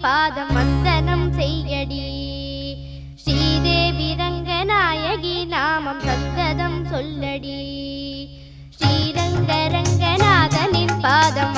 பாதம் வந்தனம் செய்யடி. ஸ்ரீதேவி ரங்கநாயகி நாமம் சங்கதம் சொல்லடி. ஸ்ரீரங்க ரங்கநாதனின் பாதம்